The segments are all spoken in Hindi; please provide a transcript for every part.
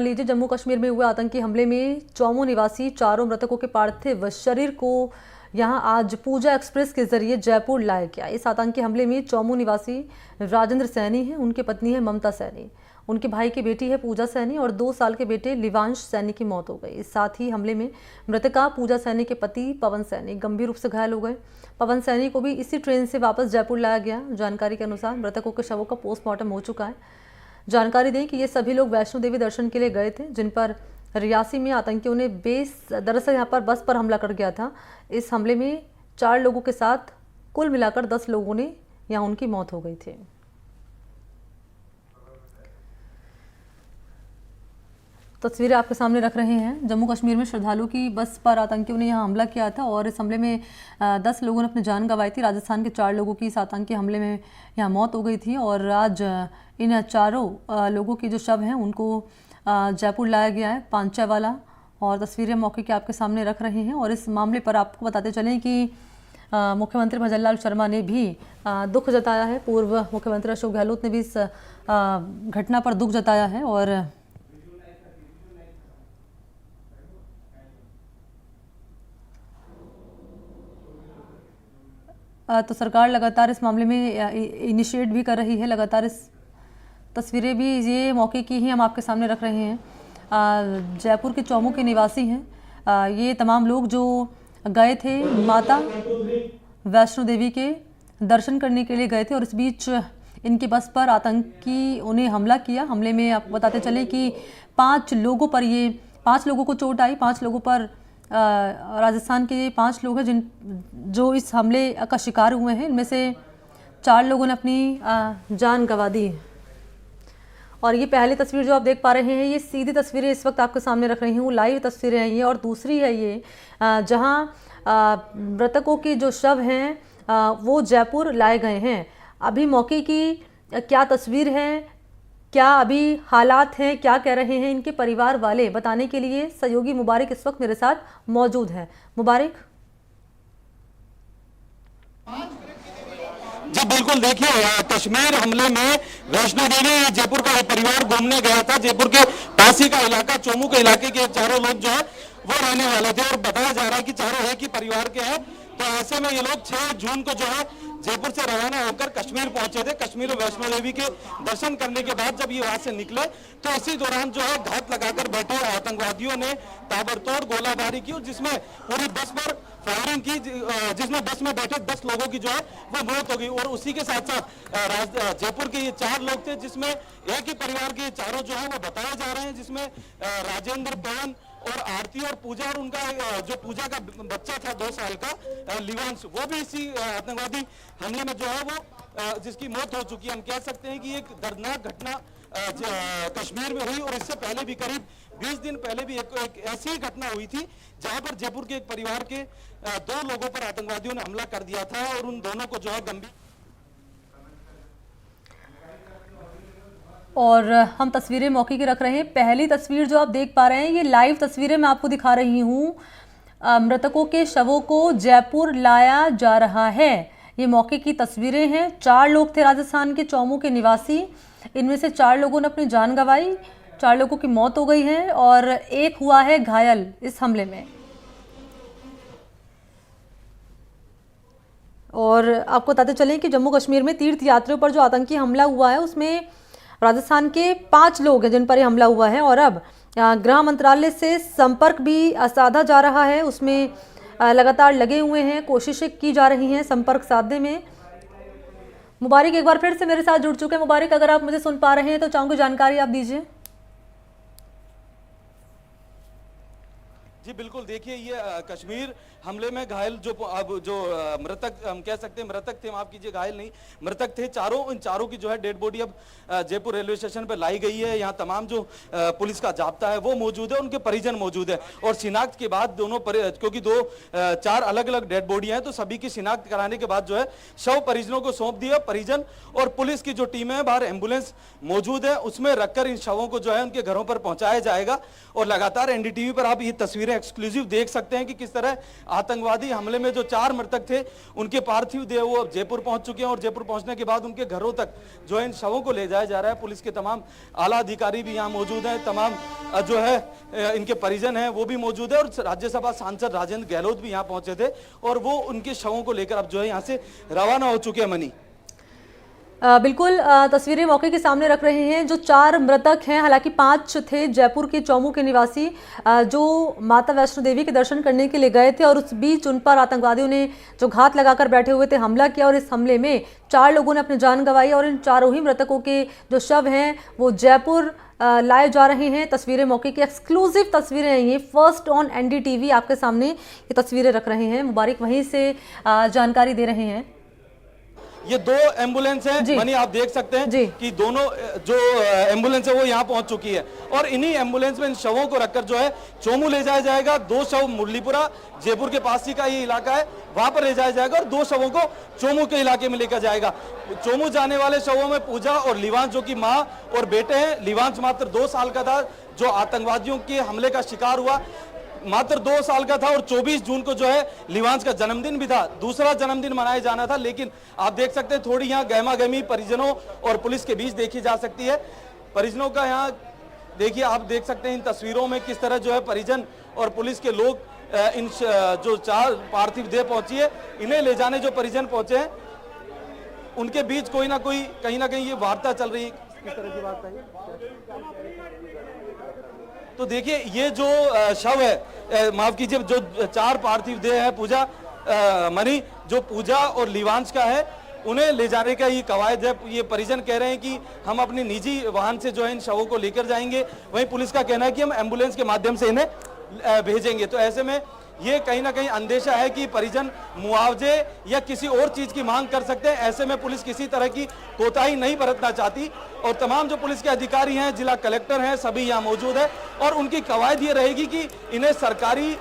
लीजिए, जम्मू कश्मीर में हुए आतंकी हमले में चौमू निवासी चारों मृतकों के पार्थिव शरीर को यहां आज पूजा एक्सप्रेस के जरिए जयपुर लाया गया। इस आतंकी हमले में चौमू निवासी राजेंद्र सैनी है, उनकी पत्नी है ममता सैनी, उनके भाई की बेटी है पूजा सैनी और 2 साल के बेटे लिवांश सैनी की मौत हो गई। इस साथ ही हमले में मृतका पूजा सैनी के पति पवन सैनी गंभीर रूप से घायल हो गए। पवन सैनी को भी इसी ट्रेन से वापस जयपुर लाया गया। जानकारी के अनुसार मृतकों के शवों का पोस्टमार्टम हो चुका है। जानकारी दें कि ये सभी लोग वैष्णो देवी दर्शन के लिए गए थे, जिन पर रियासी में आतंकियों ने दरअसल यहाँ पर बस पर हमला कर गया था। इस हमले में 4 लोगों के साथ कुल मिलाकर 10 लोगों ने यहाँ उनकी मौत हो गई थी। तस्वीरें आपके सामने रख रहे हैं। जम्मू कश्मीर में श्रद्धालुओं की बस पर आतंकियों ने यहाँ हमला किया था और इस हमले में 10 लोगों ने अपनी जान गंवाई थी। राजस्थान के 4 लोगों की इस आतंकी हमले में यहाँ मौत हो गई थी और आज इन चारों लोगों के जो शव हैं उनको जयपुर लाया गया है पांचा वाला। और तस्वीरें मौके की आपके सामने रख रहे हैं। और इस मामले पर आपको बताते चलें कि मुख्यमंत्री भजन लाल शर्मा ने भी दुख जताया है। पूर्व मुख्यमंत्री अशोक गहलोत ने भी इस घटना पर दुख जताया है। और तो सरकार लगातार इस मामले में इनिशिएट भी कर रही है। लगातार इस तस्वीरें भी ये मौके की ही हम आपके सामने रख रहे हैं। जयपुर के चौमू के निवासी हैं ये तमाम लोग जो गए थे माता वैष्णो देवी के दर्शन करने के लिए गए थे और इस बीच इनकी बस पर आतंकी उन्हें हमला किया। हमले में आपको बताते चले कि 5 लोगों को चोट आई। 5 लोगों पर राजस्थान के 5 लोग हैं जो इस हमले का शिकार हुए हैं। इनमें से 4 लोगों ने अपनी जान गंवा दी। और ये पहली तस्वीर जो आप देख पा रहे हैं, ये सीधी तस्वीरें इस वक्त आपके सामने रख रही हूँ, लाइव तस्वीरें हैं ये। और दूसरी है ये जहाँ मृतकों के जो शव हैं वो जयपुर लाए गए हैं। अभी मौके की क्या तस्वीर है, क्या अभी हालात हैं, क्या कह रहे हैं इनके परिवार वाले, बताने के लिए सहयोगी मुबारक इस वक्त मेरे साथ मौजूद है। मुबारक जी बिल्कुल, देखिए कश्मीर हमले में वैष्णो देवी जयपुर का परिवार घूमने गया था। जयपुर के पासी का इलाका, चौमू के इलाके के चारों लोग जो है वो रहने वाले थे और बताया जा रहा है कि चारों एक ही परिवार के हैं। तो ऐसे में ये लोग 6 जून को जो है जयपुर से रवाना होकर कश्मीर पहुंचे थे। कश्मीर में वैष्णो देवी के दर्शन करने के बाद जब ये वहां से निकले तो इसी दौरान जो है घात लगाकर बैठे आतंकवादियों ने ताबड़तोड़ गोलाबारी की, जिसमें पूरी बस पर फायरिंग की, जिसमें बस में बैठे 10 लोगों की जो है वो मौत हो गई। और उसी के साथ साथ जयपुर के ये 4 लोग थे, जिसमें एक ही परिवार के चारों जो है वो बताए जा रहे हैं, जिसमें राजेंद्र, पवन और आरती और पूजा, और उनका जो पूजा का बच्चा था 2 साल का लिवांश, वो भी इसी आतंकवादी हमले में जो है वो जिसकी मौत हो चुकी है। हम कह सकते हैं कि एक दर्दनाक घटना कश्मीर में हुई। और इससे पहले भी करीब 20 दिन पहले भी एक ऐसी ही घटना हुई थी, जहां पर जयपुर के एक परिवार के 2 लोगों पर आतंकवादियों ने हमला कर दिया था और उन दोनों को जो है गंभीर। और हम तस्वीरें मौके की रख रहे हैं। पहली तस्वीर जो आप देख पा रहे हैं, ये लाइव तस्वीरें मैं आपको दिखा रही हूँ। मृतकों के शवों को जयपुर लाया जा रहा है। ये मौके की तस्वीरें हैं। 4 लोग थे राजस्थान के चौमू के निवासी। इनमें से 4 लोगों ने अपनी जान गंवाई, 4 लोगों की मौत हो गई है और एक हुआ है घायल इस हमले में। और आपको बताते चलें कि जम्मू कश्मीर में तीर्थ यात्रियों पर जो आतंकी हमला हुआ है उसमें राजस्थान के 5 लोग हैं जिन पर यह हमला हुआ है। और अब गृह मंत्रालय से संपर्क भी साधा जा रहा है, उसमें लगातार लगे हुए हैं, कोशिशें की जा रही हैं संपर्क साधने में। मुबारक एक बार फिर से मेरे साथ जुड़ चुके हैं। मुबारक, अगर आप मुझे सुन पा रहे हैं तो चाहूंगी जानकारी आप दीजिए। जी बिल्कुल, देखिए ये कश्मीर हमले में घायल जो मृतक, हम कह सकते हैं मृतक थे, माफ कीजिए घायल नहीं, मृतक थे चारों। इन चारों की जो है डेड बॉडी अब जयपुर रेलवे स्टेशन पर लाई गई है। यहाँ तमाम जो पुलिस का जाब्ता है वो मौजूद है, उनके परिजन मौजूद है। और शिनाख्त के बाद क्योंकि 4 अलग अलग डेड बॉडी हैं, तो सभी की शिनाख्त कराने के बाद जो है शव परिजनों को सौंप दिया। परिजन और पुलिस की जो टीम है, बाहर एम्बुलेंस मौजूद है, उसमें रखकर इन शवों को जो है उनके घरों पर पहुंचाया जाएगा। और लगातार एनडीटीवी पर आप ये तस्वीरें तस्वीरें एक्सक्लूसिव देख सकते हैं कि किस तरह आतंकवादी हमले में जो 4 मृतक थे उनके पार्थिव देह वो अब जयपुर पहुंच चुके हैं और जयपुर पहुंचने के बाद उनके घरों तक जो है इन शवों को ले जाया जा रहा है। पुलिस के तमाम आला अधिकारी भी यहाँ मौजूद हैं, तमाम जो है इनके परिजन हैं वो भी मौजूद है और राज्यसभा सांसद राजेंद्र गहलोत भी यहाँ पहुंचे थे और वो उनके शवों को लेकर अब जो है यहाँ से रवाना हो चुके हैं। मनी बिल्कुल तस्वीरें मौके के सामने रख रहे हैं। जो 4 मृतक हैं, हालांकि 5 थे जयपुर के चौमू के निवासी जो माता वैष्णो देवी के दर्शन करने के लिए गए थे और उस बीच उन पर आतंकवादियों ने जो घात लगाकर बैठे हुए थे हमला किया और इस हमले में 4 लोगों ने अपनी जान गंवाई और इन चारों ही मृतकों के जो शव हैं वो जयपुर लाए जा रहे हैं। तस्वीरें मौके की एक्सक्लूसिव तस्वीरें हैं, ये फर्स्ट ऑन NDTV आपके सामने ये तस्वीरें रख रहे हैं। मुबारक वहीं से जानकारी दे रहे हैं। ये 2 एम्बुलेंस हैं मनी, आप देख सकते हैं कि दोनों जो एम्बुलेंस है वो यहाँ पहुंच चुकी है और इन्हीं एम्बुलेंस में इन शवों को रखकर जो है चोमू ले जाया जाएगा। 2 शव मुरलीपुरा जयपुर के पास ही का ये इलाका है, वहां पर ले जाया जाएगा और 2 शवों को चोमू के इलाके में लेकर जाएगा। चोमू जाने वाले शवों में पूजा और लिवांश जो कि माँ और बेटे हैं। लिवांश मात्र 2 साल का था जो आतंकवादियों के हमले का शिकार हुआ, मात्र 2 साल का था और 24 जून को जो है लिवांश का जन्मदिन भी था, दूसरा जन्मदिन मनाया जाना था। लेकिन आप देख सकते हैं थोड़ी यहाँ गहमा-गहमी परिजनों और पुलिस के बीच देखी जा सकती है। परिजनों का यहाँ देखिए, आप देख सकते हैं इन तस्वीरों में किस तरह जो है परिजन और पुलिस के लोग इन जो 4 पार्थिव देह पहुंची है इन्हें ले जाने जो परिजन पहुंचे हैं उनके बीच कोई ना कोई कहीं ना कहीं ये वार्ता चल रही है। किस तरह की वार्ता है? तो देखिए ये जो शव है, माफ कीजिए, जो 4 पार्थिव देह है पूजा मनी, जो पूजा और लिवांश का है, उन्हें ले जाने का ये कवायद है। ये परिजन कह रहे हैं कि हम अपनी निजी वाहन से जो है इन शवों को लेकर जाएंगे, वहीं पुलिस का कहना है कि हम एम्बुलेंस के माध्यम से इन्हें भेजेंगे। तो ऐसे में ये कहीं ना कहीं अंदेशा है कि परिजन मुआवजे या किसी और चीज की मांग कर सकते हैं। ऐसे में पुलिस किसी तरह की कोताही नहीं बरतना चाहती और तमाम जो पुलिस के अधिकारी हैं, जिला कलेक्टर हैं, सभी यहाँ मौजूद है और उनकी कवायद ये रहेगी कि इन्हें सरकारी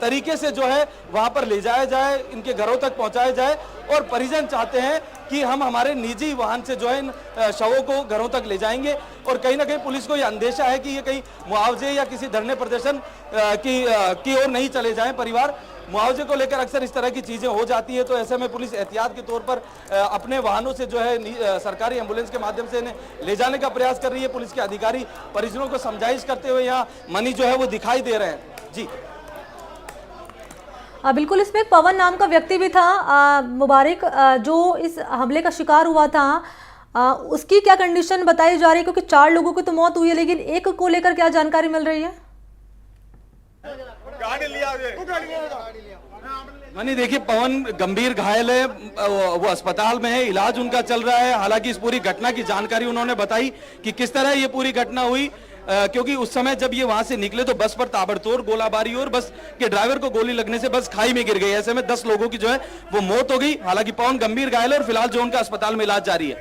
तरीके से जो है वहां पर ले जाया जाए, इनके घरों तक पहुंचाया जाए और परिजन चाहते हैं कि हम हमारे निजी वाहन से जो है इन शवों को घरों तक ले जाएंगे। और कहीं ना कहीं पुलिस को ये अंदेशा है कि ये कहीं मुआवजे या किसी धरने प्रदर्शन की ओर नहीं चले जाएं। परिवार मुआवजे को लेकर अक्सर इस तरह की चीजें हो जाती है, तो ऐसे में पुलिस एहतियात के तौर पर अपने वाहनों से जो है सरकारी एम्बुलेंस के माध्यम से इन्हें ले जाने का प्रयास कर रही है। पुलिस के अधिकारी परिजनों को समझाइश करते हुए यहाँ मनी जो है वो दिखाई दे रहे हैं। जी बिल्कुल, इसमें एक पवन नाम का व्यक्ति भी था मुबारक, जो इस हमले का शिकार हुआ था, उसकी क्या कंडीशन बताई जा रही है? क्योंकि 4 लोगों की तो मौत हुई है, लेकिन एक को लेकर क्या जानकारी मिल रही है? मनी देखिए, पवन गंभीर घायल है, वो अस्पताल में है, इलाज उनका चल रहा है। हालांकि इस पूरी घटना की जानकारी उन्होंने बताई कि किस तरह ये पूरी घटना हुई, क्योंकि उस समय जब ये वहां से निकले तो बस पर ताबड़तोड़ गोलाबारी और बस के ड्राइवर को गोली लगने से बस खाई में गिर गई। ऐसे में 10 लोगों की जो है वो मौत हो गई। हालांकि पवन गंभीर घायल है और फिलहाल जो उनका अस्पताल में इलाज जारी है।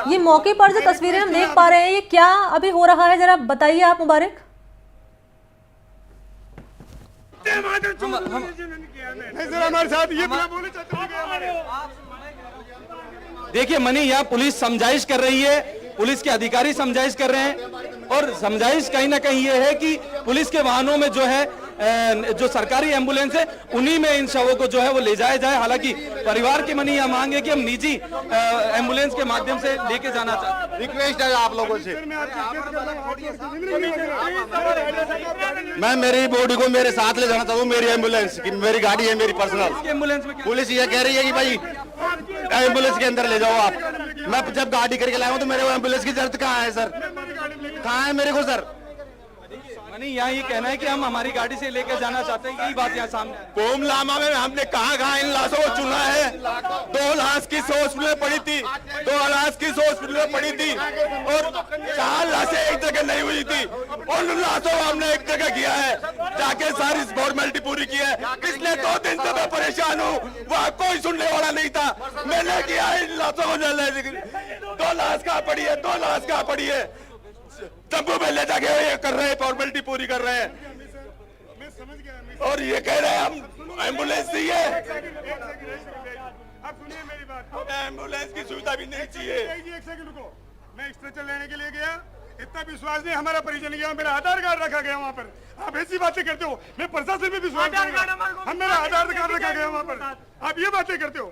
ये मौके पर जो तस्वीरें हम देख पा रहे हैं, ये क्या अभी हो रहा है, जरा बताइए आप मुबारक। हमारे साथ ये देखिए मनी, यहाँ पुलिस समझाइश कर रही है, पुलिस के अधिकारी समझाइश कर रहे हैं और समझाइश कहीं ना कहीं ये है कि पुलिस के वाहनों में जो है जो सरकारी एम्बुलेंस है उन्हीं में इन शवों को जो है वो ले जाया जाए। हालांकि परिवार की मनी यह मांग है कि हम निजी एम्बुलेंस के माध्यम से लेके जाना चाहते हैं। रिक्वेस्ट है आप लोगों से, मैं मेरी बॉडी को मेरे साथ ले जाना चाहता हूँ, मेरी एम्बुलेंस की, मेरी गाड़ी है मेरी पर्सनल। एम्बुलेंस में पुलिस ये कह रही है कि भाई एम्बुलेंस के अंदर ले जाओ आप। मैं जब गाड़ी करके लाया हूँ तो मेरे को एम्बुलेंस की जरूरत कहाँ है सर? कहाँ है मेरे को सर? मनी यहाँ ये कहना है कि हम हमारी गाड़ी से लेकर जाना चाहते हैं, यही बात यहाँ सामने। कोम लामा में हमने कहाँ इन लाशों को चुना है? 2 लाश की हॉस्पिटल में पड़ी थी, 2 लाश की हॉस्पिटल में पड़ी थी और 4 लाशें एक जगह नहीं हुई थी। उन लाशों को हमने एक जगह किया है, जाके सारी फॉर्मेलिटी पूरी की है। पिछले 2 दिन से मैं परेशान हूँ, वहाँ कोई सुनने वाला नहीं था। मैंने किया इन लाशों को जल्द। 2 लाश कहाँ पड़ी है? 2 लाश कहाँ पड़ी है? तंबू में ले जाके ये कर रहे हैं, फॉर्मेलिटी पूरी कर रहे हैं और ये कह रहे हैं हम एम्बुलेंस चाहिए। आप सुनिए मेरी बात, एम्बुलेंस की सुविधा भी नहीं चाहिए। एक सेकंड रुको, मैं स्ट्रेचर लेने के लिए गया, इतना विश्वास नहीं हमारा परिजन गया, मेरा आधार कार्ड रखा गया वहाँ पर। आप ऐसी बातें करते हो, मैं प्रशासन में विश्वास करूंगा। हम मेरा आधार कार्ड रखा गया वहाँ पर, आप ये बातें करते हो।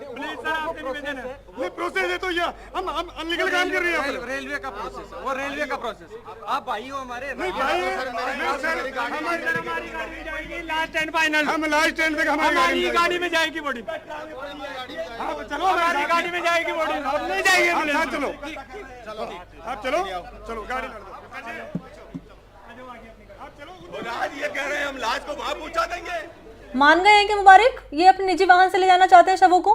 प्लीज सर, आपसे निवेदन है। ये प्रोसेस है तो ये हम अनलीगल काम कर रहे हैं। रेलवे का प्रोसेस है, वो रेलवे का प्रोसेस। आप भाई हो हमारे। नहीं भाई, हमारी गाड़ी में जाएगी लास्ट एंड फाइनल। हम लास्ट टाइम तक हमारी गाड़ी में जाएगी बॉडी। चलो हमारी गाड़ी में जाएगी बॉडी, अब नहीं जाएगी। चलो आप चलो चलो गाड़ी लड़ दो। आप चलो। और आज ये कह रहे हैं हम लाश को वहां पहुंचा देंगे। मान गए हैं कि मुबारक ये अपने निजी वाहन से ले जाना चाहते हैं शवों को?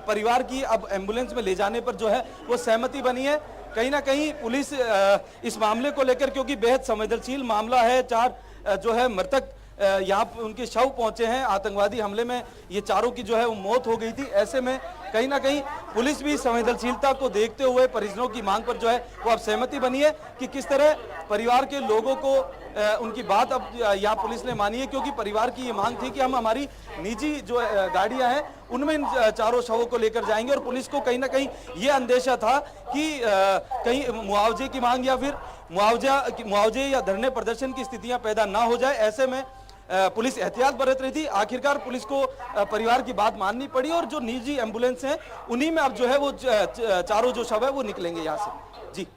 परिवार की अब एम्बुलेंस में ले जाने पर जो है वो सहमति बनी है। कहीं ना कहीं पुलिस इस मामले को लेकर, क्योंकि बेहद संवेदनशील मामला है, 4 जो है मृतक यहाँ उनके शव पहुंचे हैं। आतंकवादी हमले में ये चारों की जो है वो मौत हो गई थी। ऐसे में कहीं ना कहीं पुलिस भी संवेदनशीलता को देखते हुए परिजनों की मांग पर जो है वो अब सहमति बनी है कि किस तरह परिवार के लोगों को उनकी बात अब यहाँ पुलिस ने मानी है, क्योंकि परिवार की ये मांग थी कि हम हमारी निजी जो गाड़ियां हैं उनमें इन चारों शवों को लेकर जाएंगे। और पुलिस को कहीं ना कहीं ये अंदेशा था कि कहीं मुआवजे की मांग या फिर मुआवजे या धरने प्रदर्शन की स्थितियां पैदा ना हो जाए। ऐसे में पुलिस एहतियात बरत रही थी। आखिरकार पुलिस को परिवार की बात माननी पड़ी और जो निजी एम्बुलेंस हैं उन्हीं में अब जो है वो चारों जो शव है वो निकलेंगे यहाँ से। जी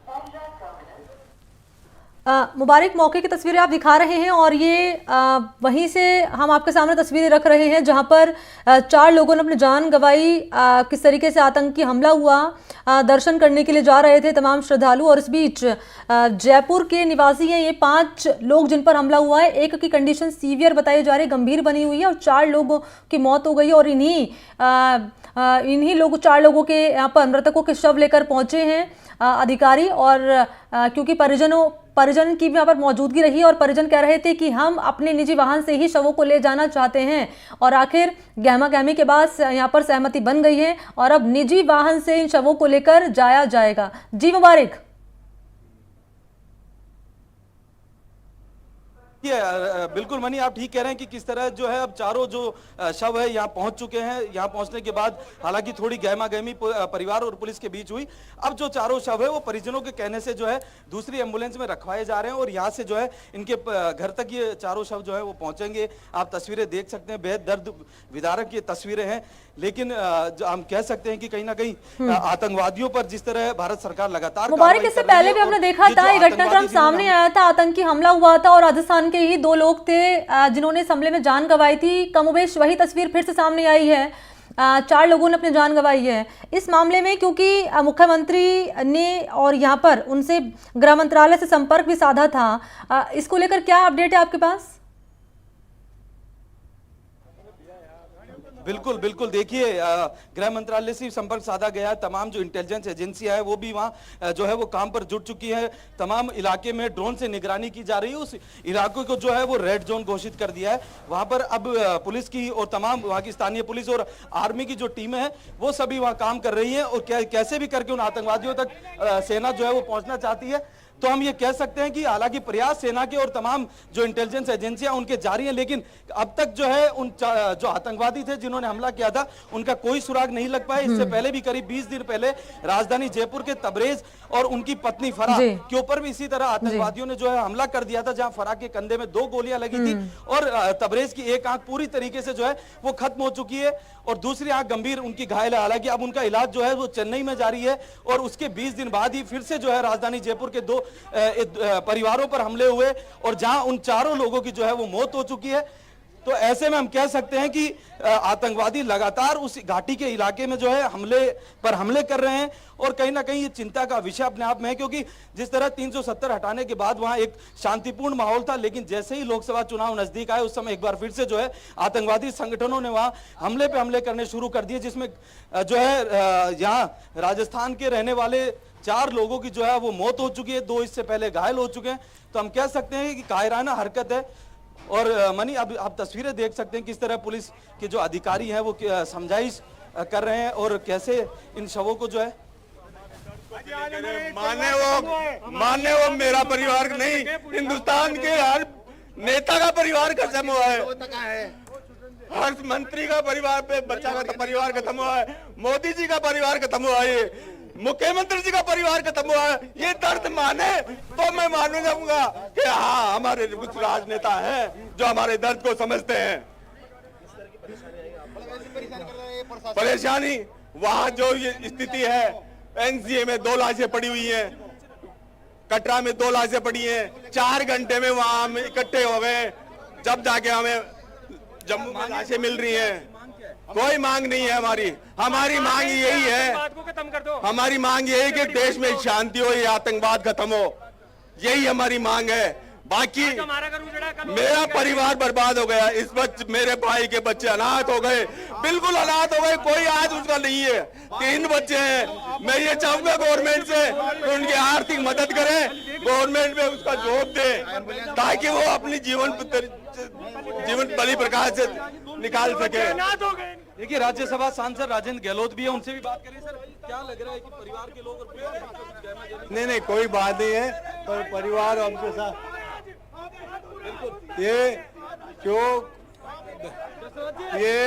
मुबारक, मौके की तस्वीरें आप दिखा रहे हैं और ये वहीं से हम आपके सामने तस्वीरें रख रहे हैं जहां पर 4 लोगों ने अपनी जान गंवाई। किस तरीके से आतंकी हमला हुआ, दर्शन करने के लिए जा रहे थे तमाम श्रद्धालु। और इस बीच जयपुर के निवासी हैं ये 5 लोग जिन पर हमला हुआ है। एक की कंडीशन सीवियर बताई जा रही है, गंभीर बनी हुई है, और 4 लोगों की मौत हो गई है। और इन्हीं 4 लोगों के यहाँ पर मृतकों के शव लेकर पहुंचे हैं अधिकारी। और क्योंकि परिजन की भी यहाँ पर मौजूदगी रही और परिजन कह रहे थे कि हम अपने निजी वाहन से ही शवों को ले जाना चाहते हैं। और आखिर गहमा गहमी के बाद यहाँ पर सहमति बन गई है और अब निजी वाहन से इन शवों को लेकर जाया जाएगा। जी मुबारक। बिल्कुल मनी, आप ठीक कह रहे हैं कि किस तरह जो है अब चारों जो शव है यहाँ पहुंच चुके हैं। यहाँ पहुंचने के बाद हालांकि थोड़ी गहमा गहमी परिवार और पुलिस के बीच हुई। अब जो चारों शव है वो परिजनों के कहने से जो है दूसरी एम्बुलेंस में रखवाए जा रहे हैं और यहाँ से जो है इनके घर तक ये चारों शव जो है वो पहुंचेंगे। आप तस्वीरें देख सकते हैं, बेहद दर्द विदारक ये तस्वीरें हैं। लेकिन हम कह सकते हैं कि कहीं ना कहीं आतंकवादियों पर जिस तरह भारत सरकार लगातार मुबारक, इससे पहले भी हमने देखा था ये घटनाक्रम सामने आया था, आतंकी हमला हुआ था और राजस्थान के ही 2 लोग थे जिन्होंने इस हमले में जान गंवाई थी। कमोबेश वही तस्वीर फिर से सामने आई है, 4 लोगों ने अपनी जान गंवाई है इस मामले में। क्योंकि मुख्यमंत्री ने और यहाँ पर उनसे गृह मंत्रालय से संपर्क भी साधा था। इसको लेकर क्या अपडेट है आपके पास? बिल्कुल बिल्कुल, देखिए गृह मंत्रालय से संपर्क साधा गया। तमाम जो इंटेलिजेंस एजेंसियां है वो भी वहाँ जो है वो काम पर जुट चुकी है। तमाम इलाके में ड्रोन से निगरानी की जा रही है। उस इलाके को जो है वो रेड जोन घोषित कर दिया है। वहाँ पर अब पुलिस की और तमाम वहाँ की स्थानीय पुलिस और आर्मी की जो टीमें हैं वो सभी वहाँ काम कर रही है और कैसे भी करके उन आतंकवादियों तक सेना जो है वो पहुँचना चाहती है। तो हम ये कह सकते हैं कि हालांकि प्रयास सेना के और तमाम जो इंटेलिजेंस एजेंसियां उनके जारी हैं, लेकिन अब तक जो है उन जो आतंकवादी थे जिन्होंने हमला किया था उनका कोई सुराग नहीं लग पाया। इससे पहले भी करीब 20 दिन पहले राजधानी जयपुर के तबरेज और उनकी पत्नी फराह के ऊपर भी इसी तरह आतंकवादियों ने जो है हमला कर दिया था, जहां फराह के कंधे में 2 गोलियां लगी थी और तबरेज की एक आंख पूरी तरीके से जो है वो खत्म हो चुकी है और दूसरी आंख गंभीर उनकी घायल है। हालांकि अब उनका इलाज जो है वो चेन्नई में जारी है और उसके 20 दिन बाद ही फिर से जो है राजधानी जयपुर के 2 परिवारों पर हमले हुए और जहां उन चारों लोगों की जो है वो मौत हो चुकी है। तो ऐसे में हम कह सकते हैं कि आतंकवादी लगातार उस घाटी के इलाके में जो है हमले कर रहे हैं और कहीं ना कहीं ये चिंता का विषय अपने आप में है, क्योंकि जिस तरह 370 हटाने के बाद वहां एक शांतिपूर्ण माहौल था, लेकिन जैसे ही लोकसभा चुनाव नजदीक आए उस समय एक बार फिर से जो है आतंकवादी संगठनों ने वहां हमले पे हमले करने शुरू कर दिए, जिसमें जो है यहाँ राजस्थान के रहने वाले 4 लोगों की जो है वो मौत हो चुकी है, 2 इससे पहले घायल हो चुके हैं। तो हम कह सकते हैं कि कायराना हरकत है। और मनी, अब आप तस्वीरें देख सकते हैं किस तरह पुलिस के जो अधिकारी हैं वो समझाइश कर रहे हैं और कैसे इन शवों को जो है माने वो मेरा परिवार नहीं, हिंदुस्तान के हर नेता का परिवार खत्म हुआ है। हर मंत्री का परिवार पे बच्चा का परिवार खत्म हुआ है, मोदी जी का परिवार खत्म हुआ है, मुख्यमंत्री जी का परिवार खत्म हुआ है। ये दर्द माने तो मैं मानू जाऊंगा कि हाँ हमारे कुछ राजनेता हैं जो हमारे दर्द को समझते हैं। परेशानी वहाँ जो ये स्थिति है, एनसीए में 2 लाशें पड़ी हुई हैं, कटरा में 2 लाशें पड़ी हैं, 4 घंटे में वहाँ हम इकट्ठे हो गए, जब जाके हमें जम्मू में लाशें मिल रही हैं। कोई मांग नहीं है हमारी मांग यही है, बात को खत्म कर दो। हमारी मांग यही है कि देश में शांति हो, ये आतंकवाद खत्म हो, यही हमारी मांग है। बाकी हमारा घर उजड़ा, कल मेरा परिवार बर्बाद हो गया, इस वक्त मेरे भाई के बच्चे अनाथ हो गए, बिल्कुल अनाथ हो गए, कोई आज उसका नहीं है। 3 बच्चे हैं। मैं ये चाहूंगा गवर्नमेंट से कि उनकी आर्थिक मदद करें, गवर्नमेंट में उसका जॉब दे ताकि वो अपनी जीवन बलि प्रकाश से निकाल सके। अनाथ हो गए। देखिए राज्यसभा सांसद राजेंद्र गहलोत भी है, उनसे भी बात करें। सर क्या लग रहा है कि परिवार के लोग और नहीं कोई बात नहीं है, पर परिवार हमके साथ ये क्यों ये